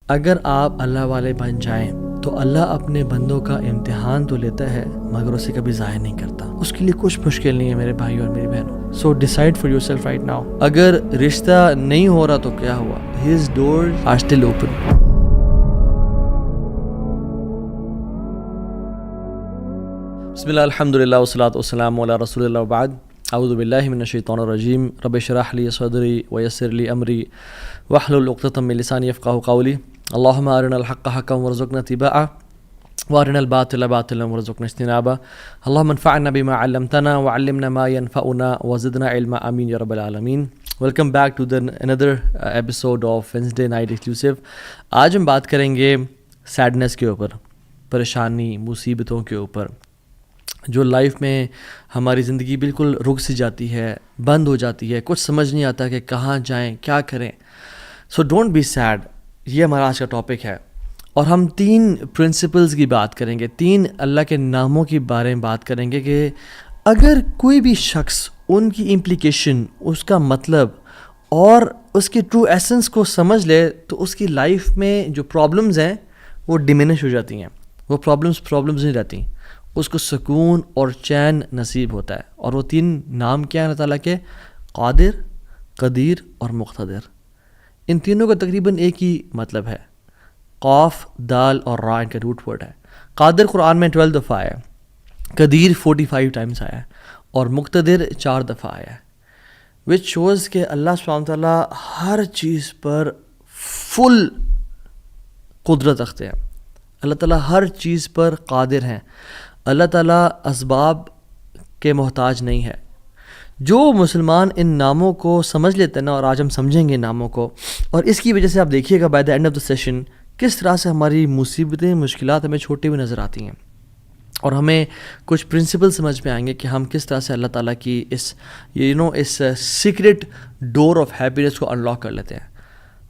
اگر آپ اللہ والے بن جائیں تو اللہ اپنے بندوں کا امتحان تو لیتا ہے مگر اسے کبھی ضائع نہیں کرتا. اس کے لیے کچھ مشکل نہیں ہے میرے بھائی اور میری بہنوں. So decide for yourself right now. اگر رشتہ نہیں ہو رہا تو کیا ہوا؟ His doors are still open. بسم اللہ الحمد للہ والصلاۃ والسلام علی رسول اللہ وبعد. اعوذ باللہ من الشیطان الرجیم. رب اشرح لی صدری ویسر لی امری واحلل عقدۃ من لسانی یفقہوا قولی. اللہم ارنا الحق حقا وارزقنا اتباعہ وارنا الباطل باطلا وارزقنا اجتنابہ. اللہم انفعنا بما علمتنا وعلمنا ما ينفعنا وزدنا علما آمین یا رب العالمین. Welcome back to another episode of Wednesday Night Exclusive. آج ہم بات کریں گے سیڈنس کے اوپر، پریشانی، مصیبتوں کے اوپر، جو لائف میں ہماری زندگی بالکل رک سی جاتی ہے، بند ہو جاتی ہے، کچھ سمجھ نہیں آتا کہ کہاں جائیں، کیا کریں. سو ڈونٹ بی سیڈ، یہ ہمارا آج کا ٹاپک ہے. اور ہم 3 پرنسپلز کی بات کریں گے، 3 اللہ کے ناموں کے بارے میں بات کریں گے کہ اگر کوئی بھی شخص ان کی امپلیکیشن، اس کا مطلب اور اس کی ٹرو ایسنس کو سمجھ لے تو اس کی لائف میں جو پرابلمز ہیں وہ ڈیمینش ہو جاتی ہیں. وہ پرابلمز نہیں رہتی، اس کو سکون اور چین نصیب ہوتا ہے. اور وہ 3 نام کیا ہیں اللہ تعالیٰ کے؟ قادر، قدیر اور مقتدر. ان تینوں کا تقریباً ایک ہی مطلب ہے. قاف، دال اور را ان کا روٹ ورڈ ہے. قادر قرآن میں 12 دفعہ آیا ہے، قدیر 45 ٹائمز آیا ہے اور مقتدر 4 دفعہ آیا ہے. وچ شوز کہ اللہ سبحانہ تعالیٰ ہر چیز پر فل قدرت رکھتے ہیں. اللہ تعالیٰ ہر چیز پر قادر ہیں. اللہ تعالیٰ اسباب کے محتاج نہیں ہے. جو مسلمان ان ناموں کو سمجھ لیتے ہیں نا، اور آج ہم سمجھیں گے ناموں کو، اور اس کی وجہ سے آپ دیکھیے گا by the end of the session کس طرح سے ہماری مصیبتیں، مشکلات ہمیں چھوٹی ہوئی نظر آتی ہیں، اور ہمیں کچھ پرنسپل سمجھ میں آئیں گے کہ ہم کس طرح سے اللہ تعالیٰ کی اس سیکرٹ ڈور آف ہیپینس کو انلاک کر لیتے ہیں.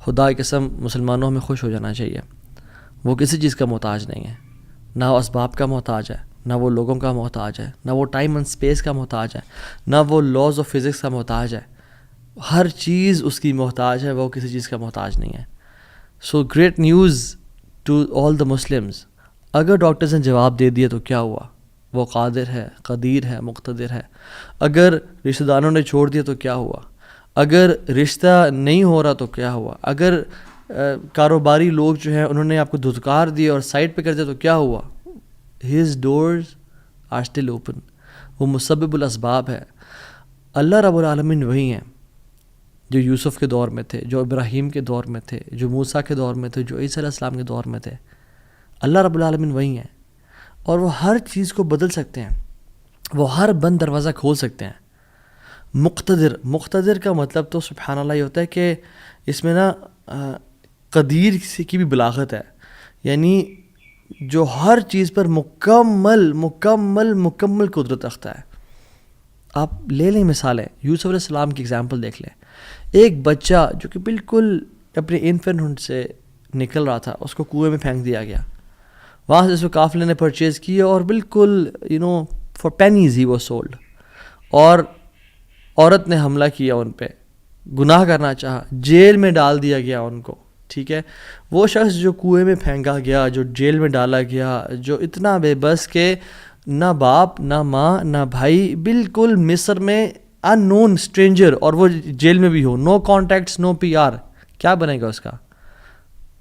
خدا کی قسم مسلمانوں ہمیں خوش ہو جانا چاہیے. وہ کسی چیز کا محتاج نہیں ہے، نہ وہ اسباب کا محتاج ہے، نہ وہ لوگوں کا محتاج ہے، نہ وہ ٹائم اینڈ اسپیس کا محتاج ہے، نہ وہ لاز آف فزکس کا محتاج ہے. ہر چیز اس کی محتاج ہے، وہ کسی چیز کا محتاج نہیں ہے. So great news to all the Muslims. اگر ڈاکٹرز نے جواب دے دیا تو کیا ہوا؟ وہ قادر ہے، قدیر ہے، مقتدر ہے. اگر رشتہ داروں نے چھوڑ دیا تو کیا ہوا؟ اگر رشتہ نہیں ہو رہا تو کیا ہوا؟ اگر کاروباری لوگ جو ہیں انہوں نے آپ کو دھتکار دیا اور سائڈ پہ کر دیا تو کیا ہوا؟ His doors are still open. وہ مسبب الاسباب ہے. اللہ رب العالمین وہی ہیں جو یوسف کے دور میں تھے، جو ابراہیم کے دور میں تھے، جو موسیٰ کے دور میں تھے، جو عیسیٰ علیہ السلام کے دور میں تھے. اللہ رب العالمین وہی ہیں، اور وہ ہر چیز کو بدل سکتے ہیں. وہ ہر بند دروازہ کھول سکتے ہیں. مقتدر کا مطلب تو سبحان اللہ یہ ہوتا ہے کہ اس میں نا قدیر کی بھی بلاغت ہے، یعنی جو ہر چیز پر مکمل قدرت رکھتا ہے. آپ لے لیں مثالیں، یوسف علیہ السلام کی اگزامپل دیکھ لیں. ایک بچہ جو کہ بالکل اپنے انفینٹ سے نکل رہا تھا، اس کو کنویں میں پھینک دیا گیا. وہاں سے اس کو قافلے نے پرچیز کیا اور بالکل for pennies he was sold. اور عورت نے حملہ کیا ان پہ، گناہ کرنا چاہا، جیل میں ڈال دیا گیا ان کو. ٹھیک ہے، وہ شخص جو کنویں میں پھینکا گیا، جو جیل میں ڈالا گیا، جو اتنا بے بس کہ نہ باپ نہ ماں نہ بھائی، بالکل مصر میں ان نون اسٹرینجر، اور وہ جیل میں بھی ہو، نو کانٹیکٹس، نو پی آر، کیا بنے گا اس کا؟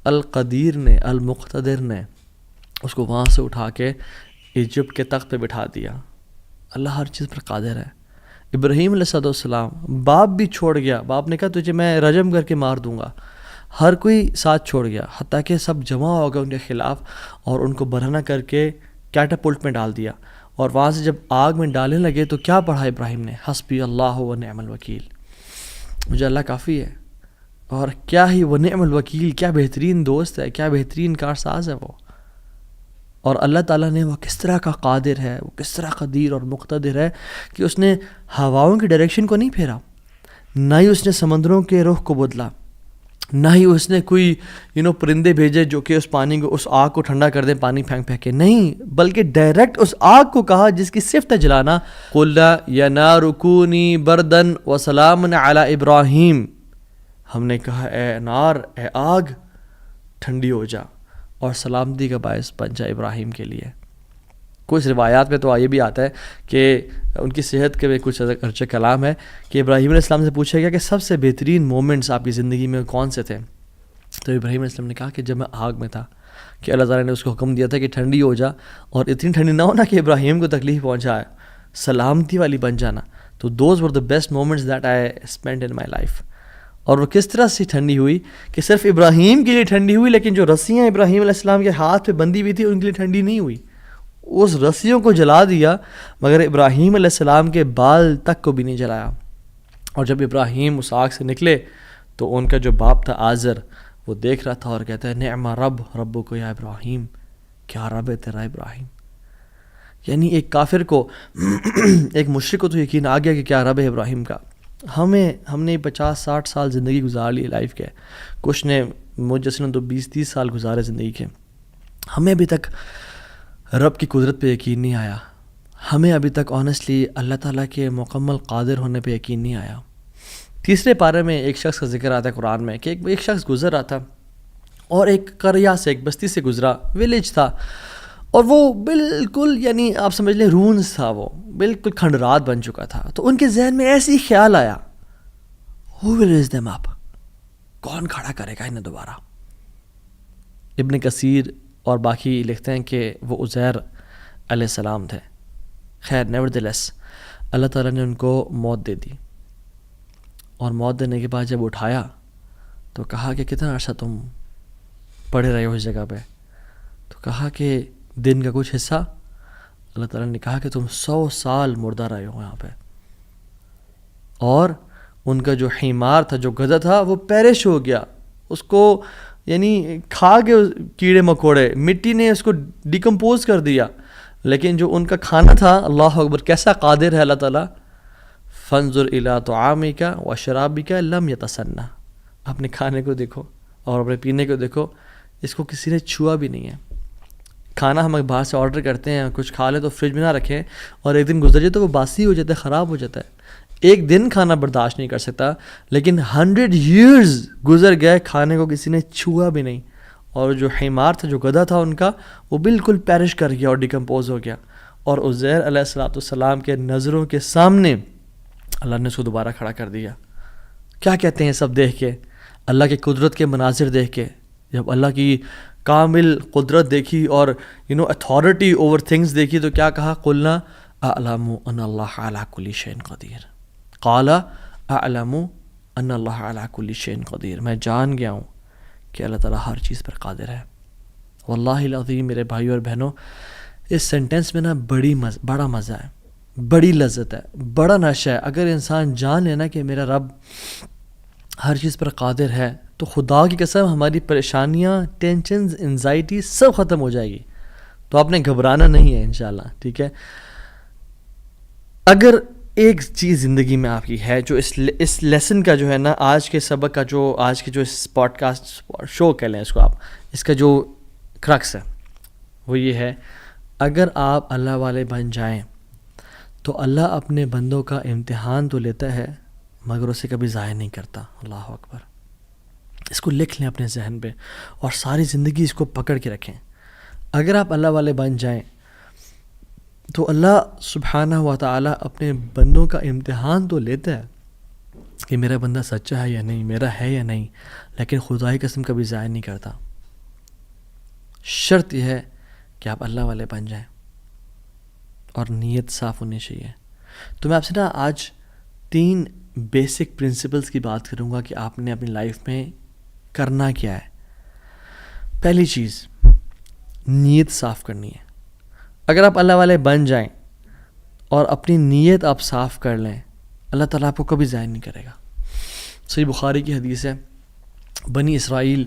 القدیر نے، المقتدر نے اس کو وہاں سے اٹھا کے ایجپٹ کے تخت پہ بٹھا دیا. اللہ ہر چیز پر قادر ہے. ابراہیم علیہ السلام، باپ بھی چھوڑ گیا، باپ نے کہا تجھے میں رجم کر کے مار دوں گا. ہر کوئی ساتھ چھوڑ گیا، حتیٰ کہ سب جمع ہو گئے ان کے خلاف، اور ان کو برہنہ کر کے کیٹاپلٹ میں ڈال دیا. اور وہاں سے جب آگ میں ڈالنے لگے تو کیا پڑھا ابراہیم نے؟ حسبی اللہ و نعم الوکیل. مجھے اللہ کافی ہے. اور کیا ہی وہ نعم الوکیل، کیا بہترین دوست ہے، کیا بہترین کارساز ہے وہ. اور اللہ تعالیٰ نے وہ کس طرح کا قادر ہے، وہ کس طرح قدیر اور مقتدر ہے کہ اس نے ہواؤں کی ڈائریکشن کو نہیں پھیرا، نہ ہی اس نے سمندروں کے رخ کو بدلا، نہ ہی اس نے کوئی پرندے بھیجے جو کہ اس پانی کو، اس آگ کو ٹھنڈا کر دیں پانی پھینک پھینک کے. نہیں، بلکہ ڈائریکٹ اس آگ کو کہا جس کی صفت ہے جلانا، قُلْ يَا نَارُ كُونِي بَرْدًا وَسَلَامًا عَلَىٰ إِبْرَاهِيمَ. ہم نے کہا اے نار، اے آگ، ٹھنڈی ہو جا اور سلامتی کا باعث بن جا ابراہیم کے لیے. کچھ روایات میں تو یہ بھی آتا ہے کہ ان کی صحت کے بھی کچھ ارچہ کلام ہے کہ ابراہیم علیہ السلام سے پوچھا گیا کہ سب سے بہترین مومنٹس آپ کی زندگی میں کون سے تھے؟ تو ابراہیم علیہ السلام نے کہا کہ جب میں آگ میں تھا کہ اللہ تعالیٰ نے اس کو حکم دیا تھا کہ ٹھنڈی ہو جا، اور اتنی ٹھنڈی نہ ہونا کہ ابراہیم کو تکلیف پہنچائے، سلامتی والی بن جانا. تو those were the best moments that I spend in my life. اور وہ کس طرح سے ٹھنڈی ہوئی کہ صرف ابراہیم کے لیے ٹھنڈی ہوئی، لیکن جو رسیاں ابراہیم علیہ السلام کے ہاتھ پہ بندھی ہوئی تھی ان کے لیے ٹھنڈی نہیں ہوئی. اس رسیوں کو جلا دیا مگر ابراہیم علیہ السلام کے بال تک کو بھی نہیں جلایا. اور جب ابراہیم اس آگ سے نکلے تو ان کا جو باپ تھا آزر وہ دیکھ رہا تھا اور کہتا ہے نعم رب ربو کو یا ابراہیم، کیا رب ہے تیرا ابراہیم. یعنی ایک کافر کو ایک مشرک کو تو یقین آ گیا کہ کیا رب ہے ابراہیم کا. ہم نے 50-60 سال زندگی گزار لی لائف کے، کچھ نے مجھ جیسے نے تو 20-30 سال گزارے زندگی کے. ہمیں ابھی تک رب کی قدرت پہ یقین نہیں آیا. ہمیں ابھی تک آنیسٹلی اللہ تعالیٰ کے مکمل قادر ہونے پہ یقین نہیں آیا. تیسرے پارے میں ایک شخص کا ذکر آتا ہے قرآن میں کہ ایک شخص گزر رہا تھا اور ایک قریہ سے، ایک بستی سے گزرا، ویلیج تھا، اور وہ بالکل یعنی آپ سمجھ لیں رونز تھا، وہ بالکل کھنڈرات بن چکا تھا. تو ان کے ذہن میں ایسے ہی خیال آیا who will raise them up، کون کھڑا کرے گا انہیں دوبارہ. ابن کثیر اور باقی لکھتے ہیں کہ وہ عزیر علیہ السلام تھے. خیر نیورتھلیس اللہ تعالیٰ نے ان کو موت دے دی، اور موت دینے کے بعد جب اٹھایا تو کہا کہ کتنا عرصہ تم پڑے رہے ہو اس جگہ پہ؟ تو کہا کہ دن کا کچھ حصہ. اللہ تعالیٰ نے کہا کہ تم 100 سال مردہ رہے ہو یہاں پہ. اور ان کا جو حمار تھا، جو گدھا تھا، وہ پیرش ہو گیا. اس کو یعنی کھا کے کیڑے مکوڑے، مٹی نے اس کو ڈیکمپوز کر دیا. لیکن جو ان کا کھانا تھا، اللہ اکبر کیسا قادر ہے اللہ تعالیٰ. فانظر الی طعامک وشرابک لم یتسنہ، اپنے کھانے کو دیکھو اور اپنے پینے کو دیکھو، اس کو کسی نے چھوا بھی نہیں ہے. کھانا ہم باہر سے آرڈر کرتے ہیں، کچھ کھا لیں تو فریج میں نہ رکھیں، اور ایک دن گزر جائے تو وہ باسی ہو جاتا ہے، خراب ہو جاتا ہے. ایک دن کھانا برداشت نہیں کر سکتا، لیکن 100 years گزر گئے، کھانے کو کسی نے چھوا بھی نہیں. اور جو حمار تھا، جو گدھا تھا ان کا، وہ بالکل پیرش کر گیا اور ڈیکمپوز ہو گیا. اور عزیر علیہ السلام کے نظروں کے سامنے اللہ نے اس کو دوبارہ کھڑا کر دیا. کیا کہتے ہیں سب دیکھ کے، اللہ کی قدرت کے مناظر دیکھ کے، جب اللہ کی کامل قدرت دیکھی اور اتھارٹی اوور تھنگس دیکھی تو کیا کہا؟ قلنا اعلم ان اللہ علی کل شیء قدیر. قال اعلم ان اللہ علی کل شیء قدیر، میں جان گیا ہوں کہ اللہ تعالیٰ ہر چیز پر قادر ہے. واللہ العظیم میرے بھائیو اور بہنوں، اس سینٹنس میں نا بڑا مزہ ہے، بڑی لذت ہے، بڑا نشہ ہے. اگر انسان جان لینا کہ میرا رب ہر چیز پر قادر ہے تو خدا کی قسم ہماری پریشانیاں، ٹینشنز، انزائٹی سب ختم ہو جائے گی. تو آپ نے گھبرانا نہیں ہے انشاءاللہ، ٹھیک ہے. اگر ایک چیز زندگی میں آپ کی ہے جو اس لیسن کا جو ہے نا، آج کے سبق کا جو آج کے جو اس پوڈ کاسٹ شو کہہ لیں اس کو آپ، اس کا جو کرکس ہے وہ یہ ہے، اگر آپ اللہ والے بن جائیں تو اللہ اپنے بندوں کا امتحان تو لیتا ہے مگر اسے کبھی ضائع نہیں کرتا. اللہ اکبر. اس کو لکھ لیں اپنے ذہن پہ اور ساری زندگی اس کو پکڑ کے رکھیں. اگر آپ اللہ والے بن جائیں تو اللہ سبحانہ و تعالیٰ اپنے بندوں کا امتحان تو لیتا ہے کہ میرا بندہ سچا ہے یا نہیں، میرا ہے یا نہیں، لیکن خدا کی قسم کبھی ضائع نہیں کرتا. شرط یہ ہے کہ آپ اللہ والے بن جائیں اور نیت صاف ہونی چاہیے. تو میں آپ سے نا آج 3 بیسک پرنسپلز کی بات کروں گا کہ آپ نے اپنی لائف میں کرنا کیا ہے. پہلی چیز، نیت صاف کرنی ہے. اگر آپ اللہ والے بن جائیں اور اپنی نیت آپ صاف کر لیں، اللہ تعالیٰ آپ کو کبھی ضائع نہیں کرے گا. صحیح بخاری کی حدیث ہے، بنی اسرائیل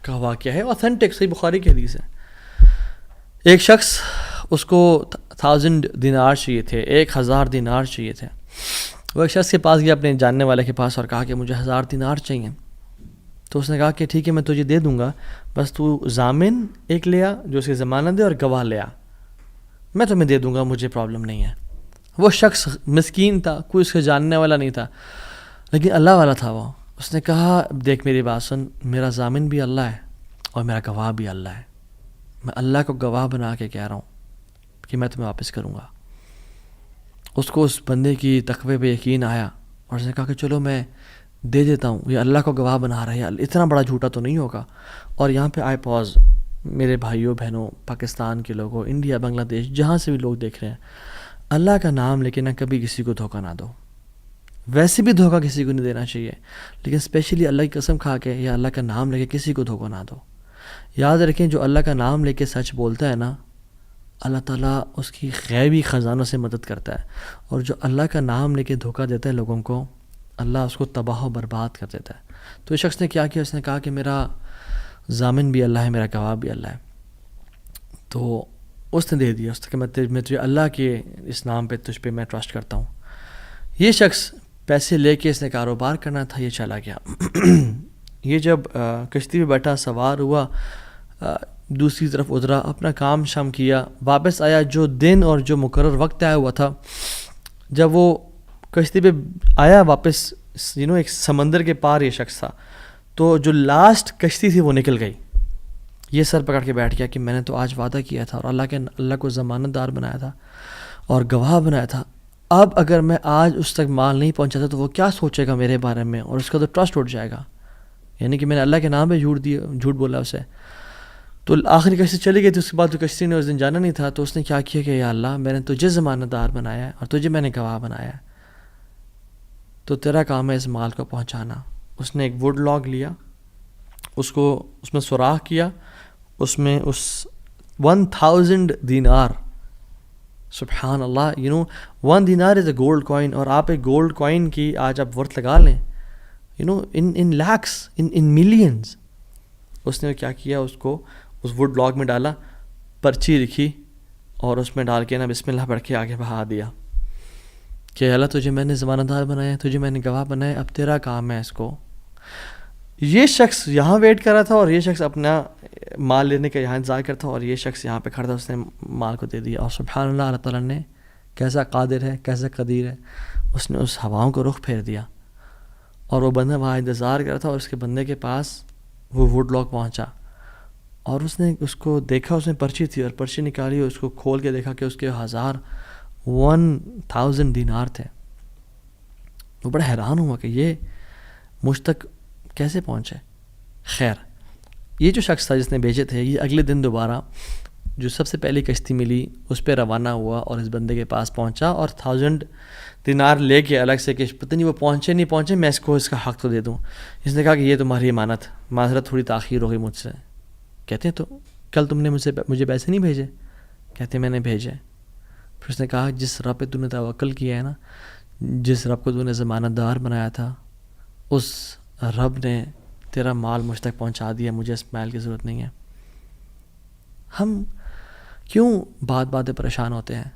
کا واقعہ ہے، اوتھینٹک صحیح بخاری کی حدیث ہے. ایک شخص، اس کو 1000 دینار چاہیے تھے، 1000 دینار چاہیے تھے. وہ ایک شخص کے پاس گیا، اپنے جاننے والے کے پاس، اور کہا کہ مجھے 1000 دینار چاہیے. تو اس نے کہا کہ ٹھیک ہے میں تجھے دے دوں گا، بس تو ضامن ایک لے آ جو اس کی ضمانت دے، اور گواہ لے آ، میں تمہیں دے دوں گا، مجھے پرابلم نہیں ہے. وہ شخص مسکین تھا، کوئی اس کے جاننے والا نہیں تھا، لیکن اللہ والا تھا وہ. اس نے کہا دیکھ میری بات سن، میرا ضامن بھی اللہ ہے اور میرا گواہ بھی اللہ ہے. میں اللہ کو گواہ بنا کے کہہ رہا ہوں کہ میں تمہیں واپس کروں گا. اس کو اس بندے کی تقوی پہ یقین آیا اور اس نے کہا کہ چلو میں دے دیتا ہوں, یہ اللہ کو گواہ بنا رہا ہے, اتنا بڑا جھوٹا تو نہیں ہوگا. اور یہاں پہ آئی پاز, میرے بھائیوں بہنوں, پاکستان کے لوگوں, انڈیا, بنگلہ دیش, جہاں سے بھی لوگ دیکھ رہے ہیں, اللہ کا نام لے کے نہ کبھی کسی کو دھوکہ نہ دو. ویسے بھی دھوکہ کسی کو نہیں دینا چاہیے, لیکن اسپیشلی اللہ کی قسم کھا کے یا اللہ کا نام لے کے کسی کو دھوکہ نہ دو. یاد رکھیں جو اللہ کا نام لے کے سچ بولتا ہے نا, اللہ تعالیٰ اس کی غیبی خزانوں سے مدد کرتا ہے, اور جو اللہ کا نام لے کے دھوکہ دیتا ہے لوگوں کو, اللہ اس کو تباہ و برباد کر دیتا ہے. تو اس شخص نے کیا کیا, اس نے کہا کہ میرا ضامن بھی اللہ ہے, میرا گواہ بھی اللہ ہے. تو اس نے دے دیا, اس نے کہ میں تجھے اللہ کے اس نام پہ تجھ پہ میں ٹرسٹ کرتا ہوں. یہ شخص پیسے لے کے اس نے کاروبار کرنا تھا, یہ چلا گیا. یہ جب کشتی پہ بیٹھا, سوار ہوا, دوسری طرف اترا, اپنا کام شام کیا, واپس آیا. جو دن اور جو مقرر وقت آیا ہوا تھا, جب وہ کشتی پہ آیا واپس, ایک سمندر کے پار یہ شخص تھا, تو جو لاسٹ کشتی تھی وہ نکل گئی. یہ سر پکڑ کے بیٹھ گیا کہ میں نے تو آج وعدہ کیا تھا اور اللہ کو ضمانت دار بنایا تھا اور گواہ بنایا تھا. اب اگر میں آج اس تک مال نہیں پہنچاتا تو وہ کیا سوچے گا میرے بارے میں, اور اس کا تو ٹرسٹ اٹھ جائے گا, یعنی کہ میں نے اللہ کے نام پہ جھوٹ بولا اسے. تو آخری کشتی چلی گئی تھی. اس کے بعد تو کشتی نے اس دن جانا نہیں تھا, تو اس نے کیا کیا کہ یا اللہ میں نے تجھے ضمانت دار بنایا ہے اور تجھے میں نے گواہ بنایا ہے, تو تیرا کام ہے اس مال کو پہنچانا. اس نے ایک ووڈ لاگ لیا, اس میں سوراخ کیا, اس میں اس 1000 دینار, سبحان اللہ, 1 دینار از اے گولڈ کوائن, اور آپ ایک گولڈ کوائن کی آج آپ ورتھ لگا لیں, ان لیکس, ان ملینز. اس نے کیا کیا, اس کو اس ووڈ لاگ میں ڈالا, پرچی لکھی اور اس میں ڈال کے نا بسم اللہ پڑھ کے آگے بہا دیا کہ اللہ تجھے میں نے ضمانت دار بنایا, تجھے میں نے گواہ بنایا, اب تیرا کام ہے اس کو. یہ شخص یہاں ویٹ کر رہا تھا اور یہ شخص اپنا مال لینے کا یہاں انتظار کرتا, اور یہ شخص یہاں پہ کھڑا تھا, اس نے مال کو دے دیا. اور سبحان اللہ, اللہ تعالیٰ نے کیسا قادر ہے, کیسا قدیر ہے, اس نے اس ہواؤں کو رخ پھیر دیا, اور وہ بندہ وہاں انتظار کر رہا تھا, اور اس کے بندے کے پاس وہ ووڈ لاگ پہنچا, اور اس نے اس کو دیکھا, اس میں پرچی تھی, اور پرچی نکالی, اور اس کو کھول کے دیکھا کہ اس کے 1000 دینار تھے. وہ بڑا حیران ہوا کہ یہ مجھ تک کیسے پہنچے. خیر, یہ جو شخص تھا جس نے بھیجے تھے, یہ اگلے دن دوبارہ جو سب سے پہلی کشتی ملی اس پہ روانہ ہوا اور اس بندے کے پاس پہنچا, اور 1000 دینار لے کے الگ سے کہ پتہ نہیں وہ پہنچے, میں اس کو اس کا حق تو دے دوں. اس نے کہا کہ یہ تمہاری امانت, معذرت تھوڑی تاخیر ہو گئی مجھ سے. کہتے ہیں تو کل تم نے مجھے پیسے نہیں بھیجے؟ کہتے ہیں میں نے بھیجے. پھر اس نے کہا جس رب پہ تو نے توکل کیا ہے نا, جس رب کو تو نے ضمانت دار بنایا تھا, اس رب نے تیرا مال مجھ تک پہنچا دیا, مجھے اس مال کی ضرورت نہیں ہے. ہم کیوں بات پریشان ہوتے ہیں؟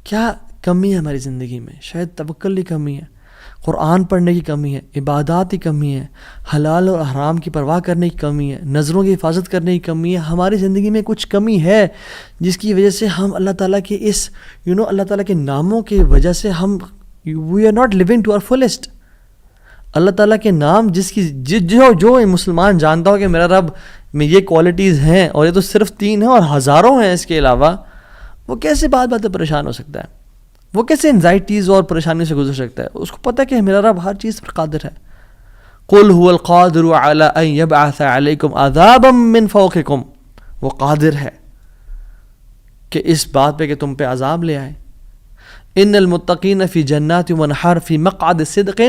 کیا کمی ہے ہماری زندگی میں؟ شاید توکل کی کمی ہے, قرآن پڑھنے کی کمی ہے, عبادات کی کمی ہے, حلال اور حرام کی پرواہ کرنے کی کمی ہے, نظروں کی حفاظت کرنے کی کمی ہے. ہماری زندگی میں کچھ کمی ہے جس کی وجہ سے ہم اللہ تعالیٰ کے اس اللہ تعالیٰ کے ناموں کی وجہ سے ہم we are not living to our fullest. اللہ تعالیٰ کے نام جس کی جو مسلمان جانتا ہو کہ میرا رب میں یہ کوالٹیز ہیں, اور یہ تو صرف 3 ہیں اور ہزاروں ہیں اس کے علاوہ, وہ کیسے بات پریشان ہو سکتا ہے؟ وہ کیسے انزائٹیز اور پریشانی سے گزر سکتا ہے؟ اس کو پتہ ہے کہ میرا رب ہر چیز پر قادر ہے. قُلْ هُوَ الْقَادِرُ عَلَىٰ أَن يَبْعَثَ عَلَيْكُمْ عَذَابًا مِّن فَوْقِكُمْ, وہ قادر ہے کہ اس بات پہ کہ تم پہ عذاب لے آئے. إِنَّ الْمُتَّقِينَ فِي جَنَّاتٍ وَنَحَرٍ فِي مَقْعَدِ صِدْقٍ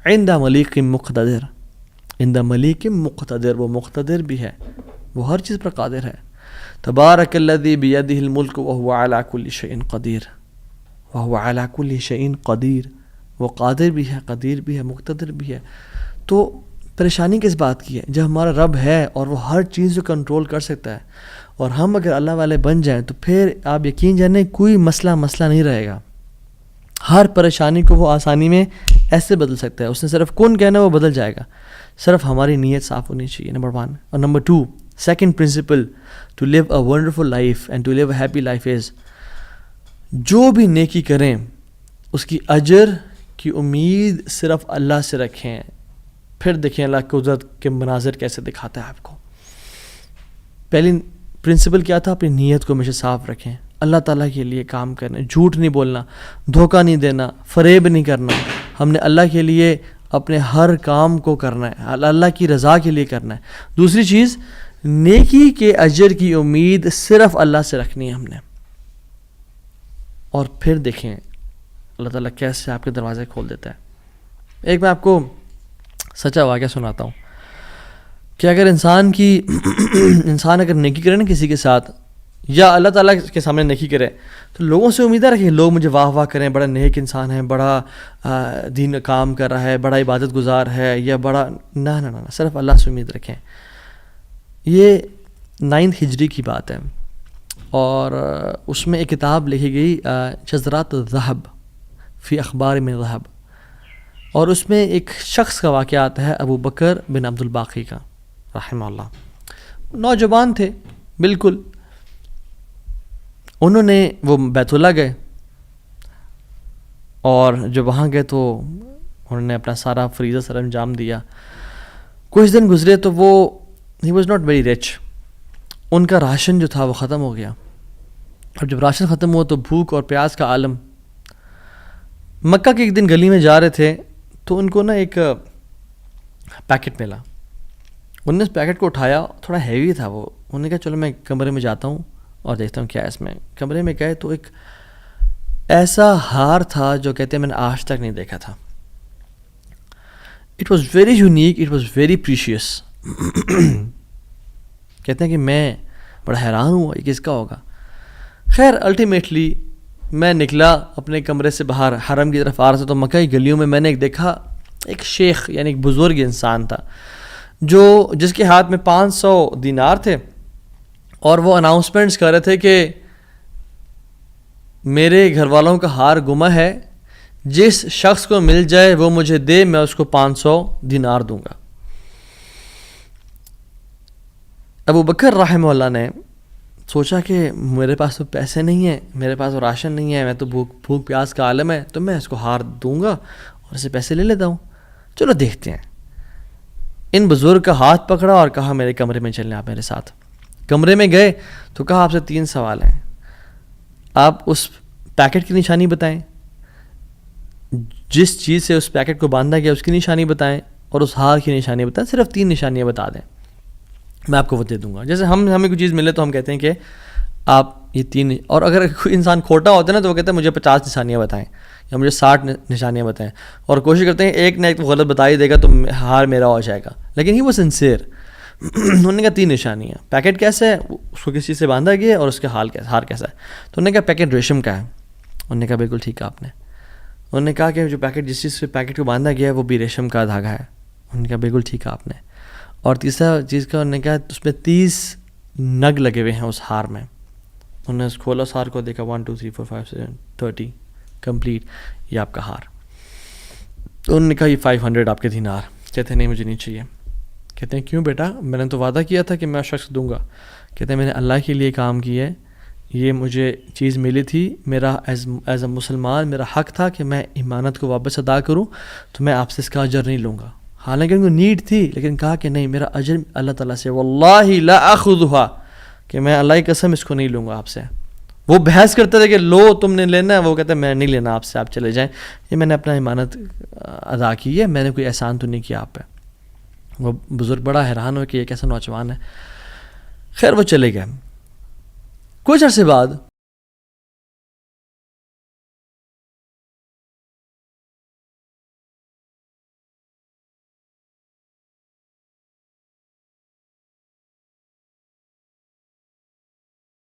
عِنْدَ مَلِيكٍ مُقْتَدِرٍ. عِنْدَ مَلِيكٍ مُقْتَدِرٍ, وہ مقتدر بھی ہے, وہ ہر چیز پر قادر ہے. تبارک الذی بیدہ الملک وہو علی کل شیء قدیر, وہو علی کل شیء قدیر, وہ قادر بھی ہے, قدیر بھی ہے, مقتدر بھی ہے. تو پریشانی کس بات کی ہے؟ جب ہمارا رب ہے اور وہ ہر چیز کو کنٹرول کر سکتا ہے, اور ہم اگر اللہ والے بن جائیں تو پھر آپ یقین جانیں کوئی مسئلہ نہیں رہے گا. ہر پریشانی کو وہ آسانی میں ایسے بدل سکتا ہے. اس نے صرف کن کہنا وہ بدل جائے گا, صرف ہماری نیت صاف ہونی چاہیے, نمبر 1. اور number 2, second principle to live a wonderful life and to live a happy life is, جو بھی نیکی کریں اس کی اجر کی امید صرف اللہ سے رکھیں. پھر دیکھیں اللہ قدرت کے مناظر کیسے دکھاتا ہے آپ کو. پہلی پرنسپل کیا تھا؟ اپنی نیت کو ہمیشہ صاف رکھیں، اللہ تعالیٰ کے لیے کام کرنا، جھوٹ نہیں بولنا، دھوکہ نہیں دینا، فریب نہیں کرنا. ہم نے اللہ کے لیے اپنے ہر کام کو کرنا ہے، اللہ کی رضا کے لیے کرنا ہے. دوسری چیز، نیکی کے اجر کی امید صرف اللہ سے رکھنی ہے ہم نے. اور پھر دیکھیں اللہ تعالیٰ کیسے آپ کے دروازے کھول دیتا ہے. ایک میں آپ کو سچا واقعہ سناتا ہوں کہ اگر انسان اگر نیکی کرے نا کسی کے ساتھ، یا اللہ تعالیٰ کے سامنے نیکی کرے، تو لوگوں سے امیدیں رکھیں لوگ مجھے واہ واہ کریں، بڑا نیک انسان ہے، بڑا دین کام کر رہا ہے، بڑا عبادت گزار ہے، یا بڑا نہ صرف اللہ سے امید رکھیں. یہ 9 ہجری کی بات ہے، اور اس میں ایک کتاب لکھی گئی شذرات الذہب فی اخبار من ذہب، اور اس میں ایک شخص کا واقعہ آتا ہے، ابو بکر بن عبد الباقی کا رحمہ اللہ. نوجوان تھے بالکل. انہوں نے وہ بیت اللہ گئے، اور جب وہاں گئے تو انہوں نے اپنا سارا فریضہ سر انجام دیا. کچھ دن گزرے تو وہ ہی واز ناٹ ویری رچ. ان کا راشن جو تھا وہ ختم ہو گیا، اور جب راشن ختم ہوا تو بھوک اور پیاس کا عالم. مکہ کے ایک دن گلی میں جا رہے تھے تو ان کو نا ایک پیکٹ ملا. انہوں نے اس پیکٹ کو اٹھایا، تھوڑا ہیوی تھا وہ. انہوں نے کہا چلو میں کمرے میں جاتا ہوں اور دیکھتا ہوں کیا ہے اس میں. کمرے میں گئے تو ایک ایسا ہار تھا جو کہتے ہیں میں نے آج تک نہیں دیکھا تھا. It was very unique, it was very precious. کہتے ہیں کہ میں بڑا حیران ہوا یہ کس کا ہوگا. خیر الٹیمیٹلی میں نکلا اپنے کمرے سے باہر، حرم کی طرف آ رہا تھا، تو مکہ کی گلیوں میں نے ایک دیکھا ایک شیخ، یعنی ایک بزرگ انسان تھا، جس کے ہاتھ میں 500 دینار تھے، اور وہ اناؤنسمنٹس کر رہے تھے کہ میرے گھر والوں کا ہار گما ہے، جس شخص کو مل جائے وہ مجھے دے، میں اس کو 500 دینار دوں گا. ابو بکر رحمہ اللہ نے سوچا کہ میرے پاس تو پیسے نہیں ہیں، میرے پاس تو راشن نہیں ہے، میں تو بھوک پیاس کا عالم ہے، تو میں اس کو ہار دوں گا اور اسے پیسے لے لیتا ہوں. چلو دیکھتے ہیں. ان بزرگ کا ہاتھ پکڑا اور کہا میرے کمرے میں چلیں آپ میرے ساتھ. کمرے میں گئے تو کہا آپ سے 3 سوال ہیں. آپ اس پیکٹ کی نشانی بتائیں، جس چیز سے اس پیکٹ کو باندھا گیا اس کی نشانی بتائیں، اور اس ہار کی نشانی بتائیں. صرف 3 نشانیاں بتا دیں، میں آپ کو وہ دے دوں گا. جیسے ہمیں کوئی چیز ملے تو ہم کہتے ہیں کہ آپ یہ 3، اور اگر کوئی انسان کھوٹا ہوتا ہے نا تو وہ کہتا ہے مجھے 50 نشانیاں بتائیں یا مجھے 60 نشانیاں بتائیں، اور کوشش کرتے ہیں ایک نہ ایک تو غلط بتا ہی دے گا تو ہار میرا ہو جائے گا. لیکن ہی وہ سنسیئر. انہوں نے کہا 3 نشانیاں. پیکٹ کیسا ہے، اس کو کس چیز سے باندھا گیا ہے، اور اس کا ہار کیسا ہے. تو انہوں نے کہا پیکٹ ریشم کا ہے. انہوں نے کہا بالکل ٹھیک ہے آپ نے. انہوں نے کہا کہ جو پیکٹ جس چیز سے پیکٹ کو باندھا گیا ہے وہ بھی ریشم کا دھاگا ہے. انہوں نے کہا بالکل ٹھیک ہے آپ نے. اور تیسرا چیز کا انہوں نے کہا اس میں 30 نگ لگے ہوئے ہیں اس ہار میں. انہوں نے کھولا اس ہار کو، دیکھا 1 2 3 4 5 6 30 کمپلیٹ، یہ آپ کا ہار. تو انہوں نے کہا یہ 500 آپ کے دینار. کہتے ہیں نہیں مجھے نہیں چاہیے. کہتے ہیں کیوں بیٹا، میں نے تو وعدہ کیا تھا کہ میں شخص دوں گا. کہتے ہیں میں نے اللہ کے لیے کام کیا ہے، یہ مجھے چیز ملی تھی، میرا ایز اے مسلمان میرا حق تھا کہ میں امانت کو واپس ادا کروں، تو میں آپ سے اس کا اجر نہیں لوں گا. حالانکہ ان کو نیڈ تھی، لیکن کہا کہ نہیں میرا اجر اللہ تعالیٰ سے، واللہ لا اخذھا، کہ میں اللہ کی قسم اس کو نہیں لوں گا آپ سے. وہ بحث کرتے تھے کہ لو تم نے لینا ہے، وہ کہتے ہیں میں نہیں لینا آپ سے، آپ چلے جائیں، یہ میں نے اپنا امانت ادا کی ہے، میں نے کوئی احسان تو نہیں کیا آپ پہ. وہ بزرگ بڑا حیران ہو کہ یہ کیسا نوجوان ہے. خیر وہ چلے گئے. کچھ عرصے بعد